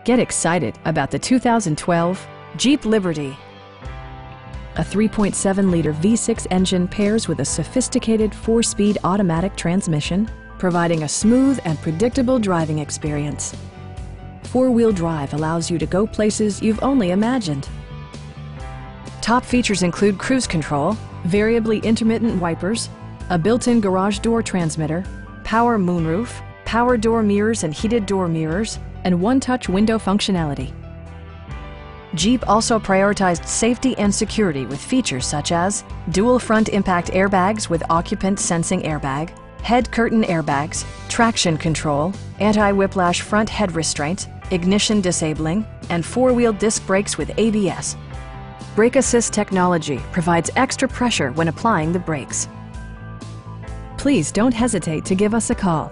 Get excited about the 2012 Jeep Liberty. A 3.7-liter V6 engine pairs with a sophisticated 4-speed automatic transmission, providing a smooth and predictable driving experience. 4-wheel drive allows you to go places you've only imagined. Top features include cruise control, variably intermittent wipers, a built-in garage door transmitter, power moonroof, power door mirrors and heated door mirrors, and one-touch window functionality. Jeep also prioritized safety and security with features such as dual front impact airbags with occupant sensing airbag, head curtain airbags, traction control, anti-whiplash front head restraints, ignition disabling, and 4-wheel disc brakes with ABS. Brake Assist technology provides extra pressure when applying the brakes. Please don't hesitate to give us a call.